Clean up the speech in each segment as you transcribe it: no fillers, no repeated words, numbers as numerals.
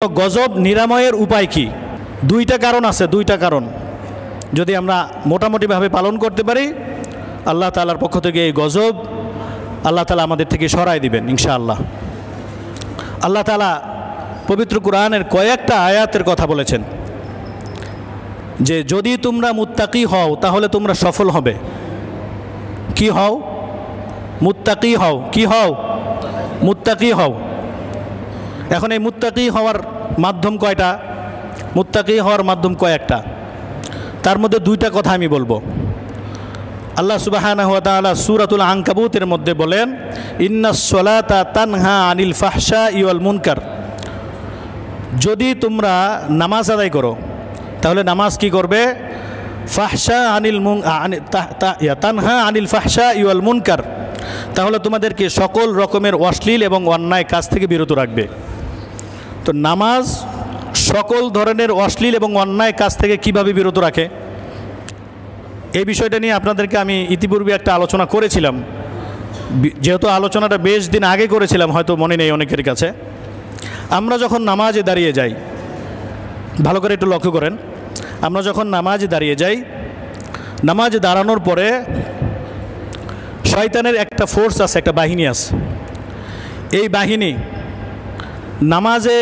গজব নিরাময়ের উপায় কি? দুইটা কারণ আছে, দুইটা কারণ যদি আমরা মোটামুটিভাবে পালন করতে পারি, আল্লাহ তাআলার পক্ষ থেকে এই গজব আল্লাহ তাআলা আমাদের থেকে সরাই দিবেন ইনশাআল্লাহ। আল্লাহ তাআলা পবিত্র কুরআনের কয়েকটা আয়াতের কথা বলেছেন যে যদি তোমরা মুত্তাকি হও তাহলে তোমরা সফল হবে। কি হও? মুত্তাকি হও। কি হও? মুত্তাকি হও। এখন এই মুত্তাকি হওয়ার মাধ্যম কয়টা? মুত্তাকি হওয়ার মাধ্যম কয়েকটা, তার মধ্যে দুইটা কথা আমি বলবো। আল্লাহ সুবহানাহু ওয়া তাআলা সূরাতুল আনকাবুতের মধ্যে বলেন, ইন্নাস সালাতা তানহা আনিল ফাহশাই ওয়াল মুনকার। যদি তোমরা নামাজ আদায় করো তাহলে নামাজ কি করবে? ফাহশা আনিল তানহা আনিল ফাহশাই ওয়াল মুনকার, তাহলে তোমাদেরকে সকল রকমের অশ্লীল এবং অন্যায় কাজ থেকে বিরত রাখবে। তো নামাজ সকল ধরনের অশ্লীল এবং অন্যায় কাজ থেকে কিভাবে বিরত রাখে, এই বিষয়টা নিয়ে আপনাদেরকে আমি ইতিপূর্বে একটা আলোচনা করেছিলাম। যেহেতু আলোচনাটা বেশ দিন আগে করেছিলাম, হয়তো মনে নেই অনেকের কাছে। আমরা যখন নামাজে দাঁড়িয়ে যাই, ভালো করে একটু লক্ষ্য করেন, আমরা যখন নামাজে দাঁড়িয়ে যাই, নামাজে দাঁড়ানোর পরে শয়তানের একটা ফোর্স আছে, একটা বাহিনী আছে। এই বাহিনী নামাজে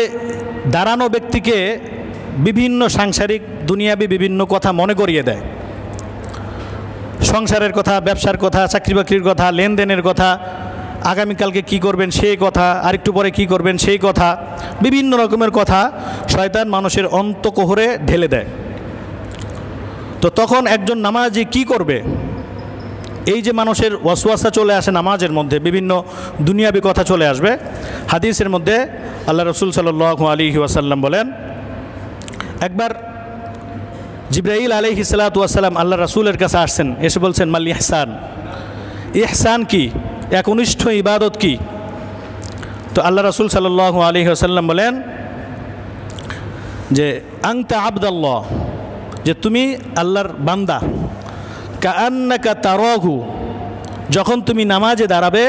দাঁড়ানো ব্যক্তিকে বিভিন্ন সাংসারিক দুনিয়াবি বিভিন্ন কথা মনে করিয়ে দেয়। সংসারের কথা, ব্যবসার কথা, চাকরি বাকরির কথা, লেনদেনের কথা, আগামীকালকে কি করবেন সেই কথা, আরেকটু পরে কি করবেন সেই কথা, বিভিন্ন রকমের কথা শয়তান মানুষের অন্তঃকোহরে ঢেলে দেয়। তো তখন একজন নামাজি কি করবে? এই যে মানুষের ওয়াসওয়াসা চলে আসে নামাজের মধ্যে, বিভিন্ন দুনিয়াবি কথা চলে আসবে। হাদিসের মধ্যে আল্লাহ রাসূল সাল্লাল্লাহু আলাইহি ওয়াসাল্লাম বলেন, একবার জিবরাইল আলাইহিস সালাতু ওয়াস সালাম আল্লাহ রাসূলের কাছে আসছেন, এসে বলছেন, মাল ইহসান, ইহসান কি, একনিষ্ঠ ইবাদত কি? তো আল্লাহ রাসূল সাল্লাল্লাহু আলাইহি ওয়াসাল্লাম বলেন যে আনতা আবদাল্লাহ, যে তুমি আল্লাহর বান্দা, কাআন্নাকা তারাহু, যখন তুমি নামাজে দাঁড়াবে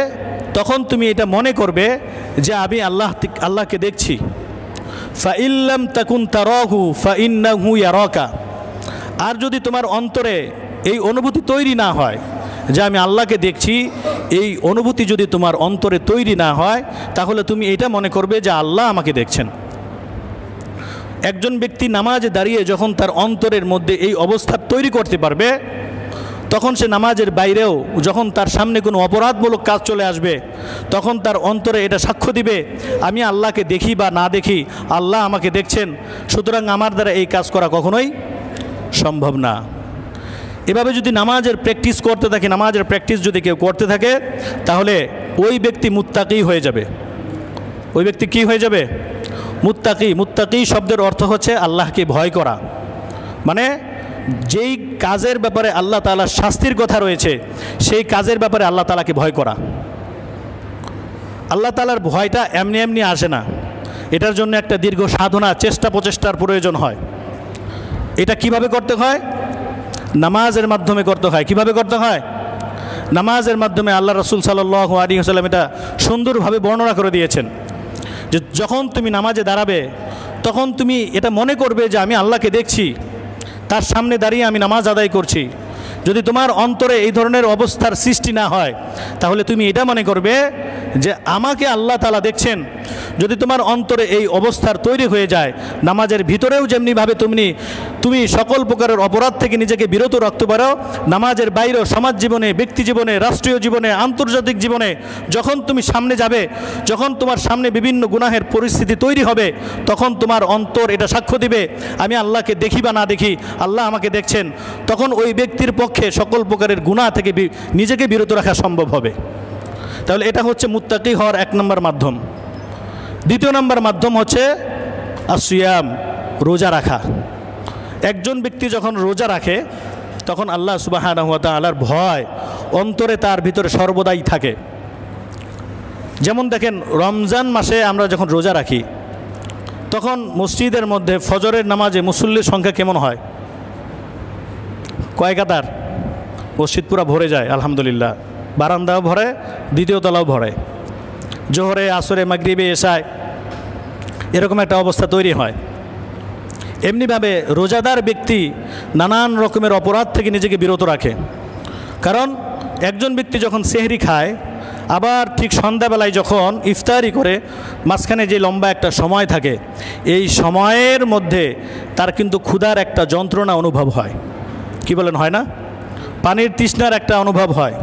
তখন তুমি এটা মনে করবে যে আমি আল্লাহকে দেখছি। ফাইল্লাম তাকুন তারাহু ফাইন্নাহু ইয়ারাকা, আর যদি তোমার অন্তরে এই অনুভূতি তৈরি না হয় যে আমি আল্লাহকে দেখছি, এই অনুভূতি যদি তোমার অন্তরে তৈরি না হয় তাহলে তুমি এটা মনে করবে যে আল্লাহ আমাকে দেখছেন। একজন ব্যক্তি নামাজে দাঁড়িয়ে যখন তার অন্তরের মধ্যে এই অবস্থা তৈরি করতে পারবে, তখন সে নামাজের বাইরেও যখন তার সামনে কোনো অপরাধমূলক কাজ চলে আসবে, তখন তার অন্তরে এটা সাক্ষ্য দিবে, আমি আল্লাহকে দেখি বা না দেখি, আল্লাহ আমাকে দেখছেন, সুতরাং আমার দ্বারা এই কাজ করা কখনোই সম্ভব না। এভাবে যদি নামাজের প্র্যাকটিস করতে থাকে, নামাজের প্র্যাকটিস যদি কেউ করতে থাকে, তাহলে ওই ব্যক্তি মুত্তাকি হয়ে যাবে। ওই ব্যক্তি কি হয়ে যাবে? মুত্তাকি। মুত্তাকি শব্দের অর্থ হচ্ছে আল্লাহকে ভয় করা, মানে যেই কাজের ব্যাপারে আল্লাহ তাআলার শাস্তির কথা রয়েছে সেই কাজের ব্যাপারে আল্লাহ তাআলাকে ভয় করা। আল্লাহ তাআলার ভয়টা এমনি এমনি আসে না, এটার জন্য একটা দীর্ঘ সাধনা, চেষ্টা প্রচেষ্টার প্রয়োজন হয়। এটা কিভাবে করতে হয়? নামাজের মাধ্যমে করতে হয়। কিভাবে করতে হয়? নামাজের মাধ্যমে। আল্লাহ রাসূল সাল্লাল্লাহু আলাইহি ওয়াসাল্লাম এটা সুন্দরভাবে বর্ণনা করে দিয়েছেন যে যখন তুমি নামাজে দাঁড়াবে তখন তুমি এটা মনে করবে যে আমি আল্লাহকে দেখছি, তার সামনে দাঁড়িয়ে আমি নামাজ আদায় করছি। যদি তোমার অন্তরে এই ধরনের অবস্থার সৃষ্টি না হয় তাহলে তুমি এটা মনে করবে যে আমাকে আল্লাহ তাআলা দেখছেন। যদি তোমার অন্তরে এই অবস্থার তৈরি হয়ে যায়, নামাজের ভিতরেও যেমনিভাবে তুমি সকল প্রকারের অপরাধ থেকে নিজেকে বিরত রাখতে পারো, নামাজের বাইরেও সমাজ জীবনে, ব্যক্তি জীবনে, রাষ্ট্রীয় জীবনে, আন্তর্জাতিক জীবনে যখন তুমি সামনে যাবে, যখন তোমার সামনে বিভিন্ন গুনাহের পরিস্থিতি তৈরি হবে, তখন তোমার অন্তর এটা সাক্ষ্য দিবে আমি আল্লাহকে দেখি বা না দেখি, আল্লাহ আমাকে দেখছেন। তখন ওই ব্যক্তির পক্ষে সকল প্রকারের গুনাহ থেকে নিজেকে বিরত রাখা সম্ভব হবে। তাহলে এটা হচ্ছে মুত্তাকি হওয়ার এক নম্বর মাধ্যম। দ্বিতীয় নম্বর মাধ্যম হচ্ছে আসিয়াম, রোজা রাখা। একজন ব্যক্তি যখন রোজা রাখে তখন আল্লাহ সুবহানাহু ওয়া তাআলার ভয় অন্তরে তার ভিতরে সর্বদাই থাকে। যেমন দেখেন, রমজান মাসে আমরা যখন রোজা রাখি তখন মসজিদের মধ্যে ফজরের নামাজে মুসল্লির সংখ্যা কেমন হয়? কয় কাতার? মসজিদ পুরা ভরে যায় আলহামদুলিল্লাহ, বারান্দাও ভরে, দ্বিতীয় তলাও ভরে। জোহরে, আসরে, মাগরিবে, এশায় এরকম একটা অবস্থা তৈরি হয়। এমনিভাবে রোজাদার ব্যক্তি নানান রকমের অপরাধ থেকে নিজেকে বিরত রাখে। কারণ একজন ব্যক্তি যখন সেহরি খায়, আবার ঠিক সন্ধ্যাবেলায় যখন ইফতারি করে, মাঝখানে যে লম্বা একটা সময় থাকে, এই সময়ের মধ্যে তার কিন্তু ক্ষুধার একটা যন্ত্রণা অনুভব হয়। কি বলেন, হয় না? পানির তৃষ্ণার একটা অনুভব হয়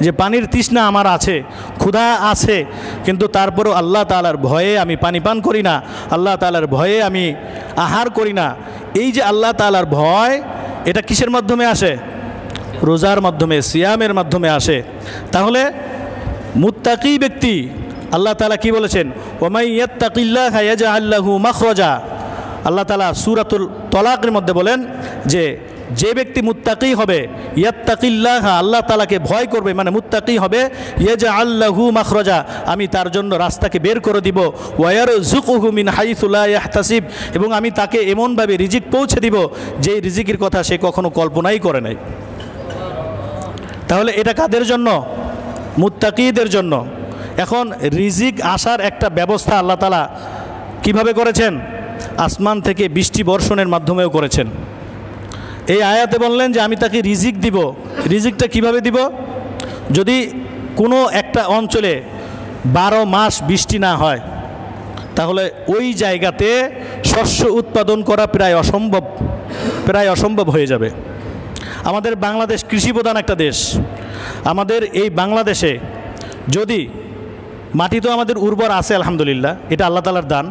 যে পানির তৃষ্ণা আমার আছে, ক্ষুধা আছে, কিন্তু তারপরও আল্লাহ তাআলার ভয়ে আমি পানি পান করি না, আল্লাহ তাআলার ভয়ে আমি আহার করি না। এই যে আল্লাহ তাআলার ভয়, এটা কিসের মাধ্যমে আসে? রোজার মাধ্যমে, সিয়ামের মাধ্যমে আসে। তাহলে মুত্তাকি ব্যক্তি, আল্লাহ তাআলা কি বলেছেন? ওয়ামাই ইয়াত্তাকিল্লাহা ইয়াজআল লাহু মাখরাজা। আল্লাহ তাআলা সূরাতুল তলাকের মধ্যে বলেন যে ব্যক্তি মুত্তাকি হবে, ইয়াত্তাকিল্লাহা, আল্লাহ তাআলাকে ভয় করবে, মানে মুত্তাকি হবে, ইয়াজআল লাহু মাখরাজা, আমি তার জন্য রাস্তাকে বের করে দিব, ওয়া ইয়ারযুকুহু মিন হাইসু লা ইয়াহতাসিব, এবং আমি তাকে এমনভাবে রিজিক পৌঁছে দিব যেই রিজিকের কথা সে কখনো কল্পনাই করে নাই। তাহলে এটা কাদের জন্য? মুত্তাকিদের জন্য। এখন রিজিক আসার একটা ব্যবস্থা আল্লাহ তাআলা কিভাবে করেছেন? আসমান থেকে বৃষ্টি বর্ষণের মাধ্যমেও করেছেন। এই আয়াতে বললেন যে আমি তাকে রিজিক দিব। রিজিকটা কিভাবে দিব? যদি কোনো একটা অঞ্চলে 12 মাস বৃষ্টি না হয়, তাহলে ওই জায়গাতে শস্য উৎপাদন করা প্রায় অসম্ভব হয়ে যাবে। আমাদের বাংলাদেশ কৃষিপ্রধান একটা দেশ। আমাদের এই বাংলাদেশে যদি মাটি তো আমাদের উর্বর আছে আলহামদুলিল্লাহ, এটা আল্লাহ তাআলার দান।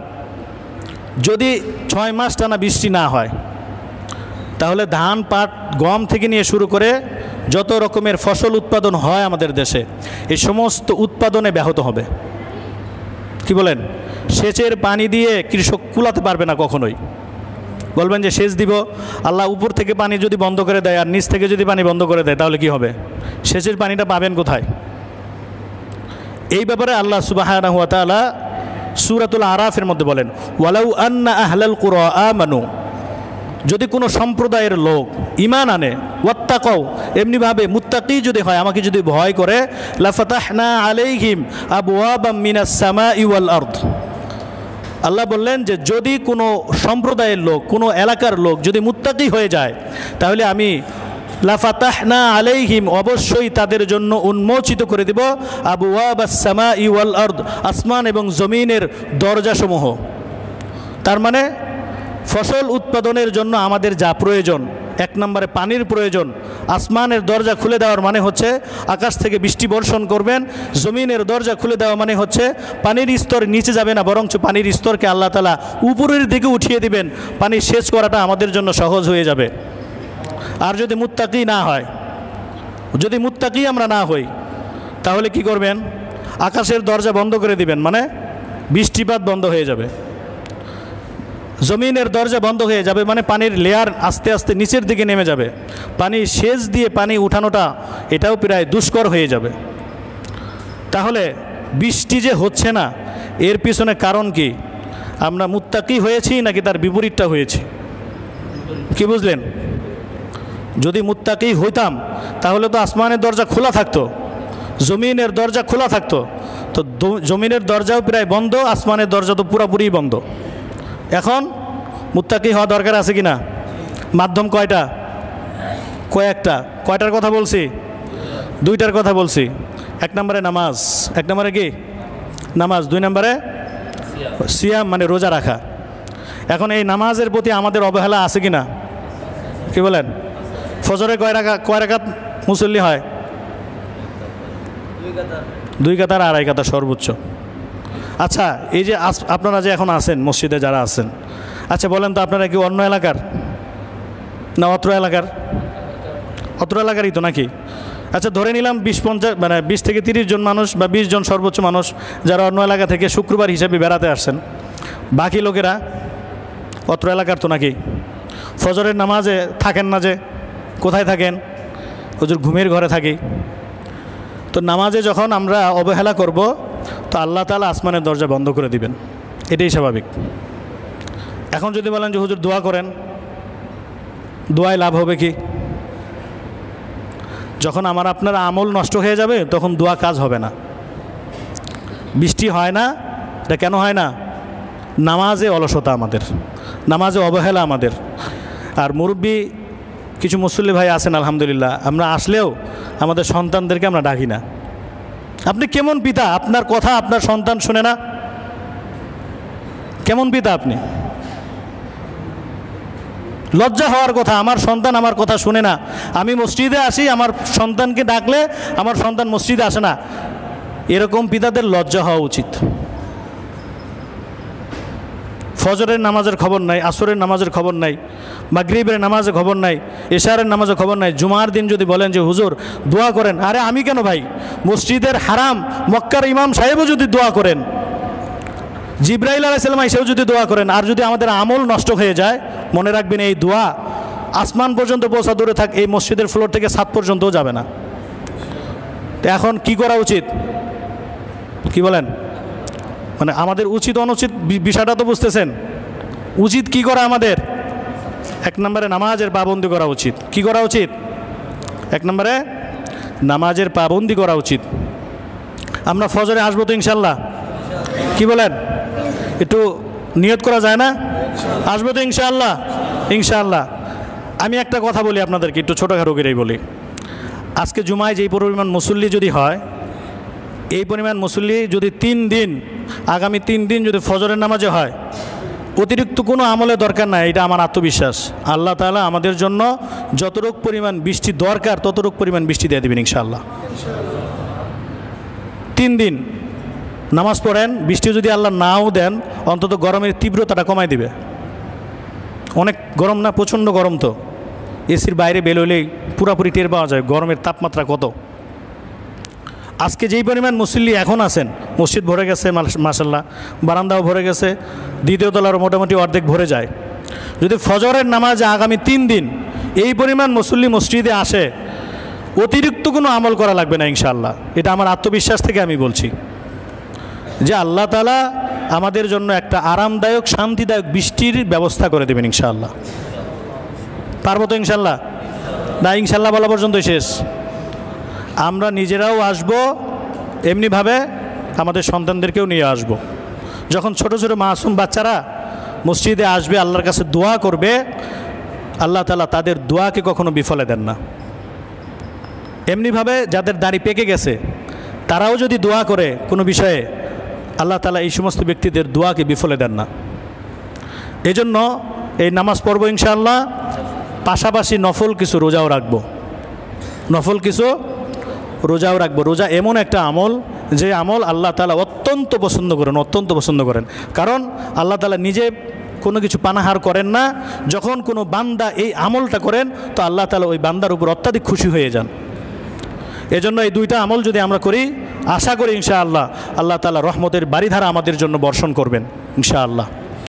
যদি 6 মাস টানা বৃষ্টি না হয়, তাহলে ধান, পাট, গম থেকে নিয়ে শুরু করে যত রকমের ফসল উৎপাদন হয় আমাদের দেশে, এই সমস্ত উৎপাদনে ব্যাহত হবে। কি বলেন? সেচের পানি দিয়ে কৃষক কুলাতে পারবে না কখনোই। বলবেন যে সেচ দিব, আল্লাহ উপর থেকে পানি যদি বন্ধ করে দেয় আর নিচ থেকে যদি পানি বন্ধ করে দেয়, তাহলে কি হবে? সেচের পানিটা পাবেন কোথায়? এই ব্যাপারে আল্লাহ সুবহানাহু ওয়া তাআলা সূরাতুল আরাফের মধ্যে বলেন, ওয়ালাউ আন্না আহলাল কুরা আমানু, যদি কোনো সম্প্রদায়ের লোক ঈমান আনে, ওয়াত্তাকাও, এমনিভাবে মুত্তাকি যদি হয়, আমাকে যদি ভয় করে, লাফাতাহনা আলাইহিম আবওয়াবাম মিনাস সামাই ওয়াল আরদ। আল্লাহ বললেন যে যদি কোনো সম্প্রদায়ের লোক, কোনো এলাকার লোক যদি মুত্তাকি হয়ে যায়, তাহলে আমি লাফাতাহনা আলাইহিম, অবশ্যই তাদের জন্য উন্মোচিত করে দেব, আবওয়াবাস সামাই ওয়াল আরদ, আসমান এবং জমিনের দরজাসমূহ। তার মানে ফসল উৎপাদনের জন্য আমাদের যা প্রয়োজন, 1 নম্বরে পানির প্রয়োজন। আসমানের দরজা খুলে দেওয়ার মানে হচ্ছে আকাশ থেকে বৃষ্টি বর্ষণ করবেন। জমিনের দরজা খুলে দেওয়া মানে হচ্ছে পানির স্তর নিচে যাবে না, বরঞ্চ পানির স্তরকে আল্লাহ তাআলা উপরের দিকে উঠিয়ে দিবেন। পানি সেচ করাটা আমাদের জন্য সহজ হয়ে যাবে। আর যদি মুত্তাকি না হয়, যদি মুত্তাকি আমরা না হই, তাহলে কি করবেন? আকাশের দরজা বন্ধ করে দিবেন, মানে বৃষ্টিপাত বন্ধ হয়ে যাবে। জমিনের দরজা বন্ধ হয়ে যাবে, মানে পানির লেয়ার আস্তে আস্তে নিচের দিকে নেমে যাবে। পানি সেচ দিয়ে পানি উঠানোটা এটাও প্রায় দুষ্কর হয়ে যাবে। তাহলে বৃষ্টি যে হচ্ছে না, এর পিছনে কারণ কি? আমরা মুত্তাকি হয়েছি নাকি তার বিপরীতটা হয়েছি? কি বুঝলেন? যদি মুত্তাকি হইতাম, তাহলে তো আসমানের দরজা খোলা থাকতো, জমিনের দরজা খোলা থাকতো। তো জমিনের দরজাও প্রায় বন্ধ, আসমানের দরজা তো পুরোপুরি বন্ধ। এখন মুত্তাকি হওয়া দরকার আছে কি না? মাধ্যম কয়টা? কয়েকটা। কয়টার কথা বলছি? 2টার কথা বলছি। 1 নম্বরে নামাজ। 1 নম্বরে কি? নামাজ। 2 নম্বরে সিয়াম, মানে রোজা রাখা। এখন এই নামাজের প্রতি আমাদের অবহেলা আছে কি না? কি বলেন? ফজরে কয় রাকাত মুসল্লি হয়? 2 কাতার, 2.5 কাতার সর্বোচ্চ। আচ্ছা, এই যে আপনারা যে এখন আছেন মসজিদে যারা আছেন, আচ্ছা বলেন তো, আপনারা কি অন্য এলাকার না অত্র এলাকার? অত্র এলাকারই তো নাকি? আচ্ছা ধরে নিলাম 20-50, মানে 20 থেকে 30 জন মানুষ বা 20 জন সর্বোচ্চ মানুষ যারা অন্য এলাকা থেকে শুক্রবার হিসেবে বেড়াতে আসছেন। বাকি লোকেরা অত্র এলাকার তো নাকি? ফজরের নামাজে থাকেন না যে? কোথায় থাকেন? হুজুর ঘুমের ঘরে থাকি। তো নামাজে যখন আমরা অবহেলা করব, তো আল্লাহ তাআলা আসমানের দরজা বন্ধ করে দিবেন, এটাই স্বাভাবিক। এখন যদি বলেন যে হুজুর দোয়া করেন, দোয়ায় লাভ হবে কি? যখন আমার আপনার আমল নষ্ট হয়ে যাবে, তখন দোয়া কাজ হবে না। বৃষ্টি হয় না, এটা কেন হয় না? নামাজে অলসতা আমাদের, নামাজে অবহেলা আমাদের। আর মুরব্বী কিছু মুসল্লি ভাই আছেন আলহামদুলিল্লাহ, আমরা আসলেও আমাদের সন্তানদেরকে আমরা ডাকি না। আপনি কেমন পিতা, আপনার কথা আপনার সন্তান শোনে না? কেমন পিতা আপনি? লজ্জা হওয়ার কথা, আমার সন্তান আমার কথা শুনে না। আমি মসজিদে আসি, আমার সন্তানকে ডাকলে আমার সন্তান মসজিদে আসে না। এরকম পিতাদের লজ্জা হওয়া উচিত। ফজরের নামাজের খবর নাই, আসরের নামাজের খবর নাই, মাগরিবের নামাজের খবর নাই, এশারের নামাজের খবর নাই। জুমার দিন যদি বলেন যে হুজুর দোয়া করেন, আরে আমি কেন ভাই? মসজিদের হারাম মক্কার ইমাম সাহেবও যদি দোয়া করেন, জিব্রাইল আলাইহিস সালাম এসেও যদি দোয়া করেন, আর যদি আমাদের আমল নষ্ট হয়ে যায়, মনে রাখবেন এই দোয়া আসমান পর্যন্ত পৌঁছা দূরে থাক, এই মসজিদের ফ্লোর থেকে ছাদ পর্যন্তও যাবে না। এখন কি করা উচিত? কি বলেন? মানে আমাদের উচিত অনুচিত বিষয়টা তো বুঝতেছেন। উচিত কি করা আমাদের? এক নম্বরে নামাজের পাবন্দি করা উচিত। কি করা উচিত? এক নম্বরে নামাজের পাবন্দি করা উচিত। আমরা ফজরে আসবো তো ইনশাল্লাহ? কি বলেন? একটু নিয়ত করা যায় না? আসবো তো ইনশাআল্লাহ? ইনশাআল্লাহ। আমি একটা কথা বলি আপনাদেরকে, একটু ছোটোখাটো করেই বলি। আজকে জুমায় যেই পরিমাণ মুসল্লি যদি হয়, এই পরিমাণ মুসল্লি যদি 3 দিন, আগামী 3 দিন যদি ফজরের নামাজে হয়, অতিরিক্ত কোনো আমলে দরকার নাই। এটা আমার আত্মবিশ্বাস। আল্লাহ তাআলা আমাদের জন্য যতটুক পরিমাণ বৃষ্টি দরকার ততটুক পরিমাণ বৃষ্টি দিয়ে দেবেন ইনশাআল্লাহ। 3 দিন নামাজ পড়েন, বৃষ্টি যদি আল্লাহ নাও দেন, অন্তত গরমের তীব্রতাটা কমাই দিবে। অনেক গরম না? প্রচণ্ড গরম। তো এসির বাইরে বেরোলেই পুরাপুরি টের পাওয়া যায় গরমের তাপমাত্রা কত। আজকে যেই পরিমাণ মুসল্লি এখন আছেন, মসজিদ ভরে গেছে মাশাআল্লাহ, বারান্দাও ভরে গেছে, দ্বিতীয় তলারও মোটামুটি অর্ধেক ভরে যায়। যদি ফজরের নামাজে আগামী 3 দিন এই পরিমাণ মুসল্লি মসজিদে আসে, অতিরিক্ত কোনো আমল করা লাগবে না ইনশাআল্লাহ। এটা আমার আত্মবিশ্বাস থেকে আমি বলছি যে আল্লাহ তাআলা আমাদের জন্য একটা আরামদায়ক শান্তিদায়ক বৃষ্টির ব্যবস্থা করে দেবেন ইনশাআল্লাহ। পারবো তো ইনশাআল্লাহ? না, ইনশাআল্লাহ বলা পর্যন্তই শেষ। আমরা নিজেরাও আসব, এমনিভাবে আমাদের সন্তানদেরকেও নিয়ে আসব। যখন ছোট ছোট মাসুম বাচ্চারা মসজিদে আসবে, আল্লাহর কাছে দোয়া করবে, আল্লাহ তাআলা তাদের দোয়াকে কখনো বিফলে দেন না। এমনিভাবে যাদের দাড়ি পেকে গেছে তারাও যদি দোয়া করে কোনো বিষয়ে, আল্লাহ তাআলা এই সমস্ত ব্যক্তিদের দোয়াকে বিফলে দেন না। এজন্য এই নামাজ পড়ব ইনশাআল্লাহ, পাশাপাশি নফল কিছু রোজাও রাখবো। নফল কিছু রোজাও রাখবো। রোজা এমন একটা আমল, যে আমল আল্লাহ তাআলা অত্যন্ত পছন্দ করেন, অত্যন্ত পছন্দ করেন। কারণ আল্লাহ তাআলা নিজে কোনো কিছু পানাহার করেন না। যখন কোনো বান্দা এই আমলটা করেন, তো আল্লাহ তাআলা ওই বান্দার উপর অত্যাধিক খুশি হয়ে যান। এজন্য এই 2টা আমল যদি আমরা করি, আশা করি ইনশাআল্লাহ আল্লাহ তাআলা রহমতের বারিধারা আমাদের জন্য বর্ষণ করবেন ইনশাআল্লাহ।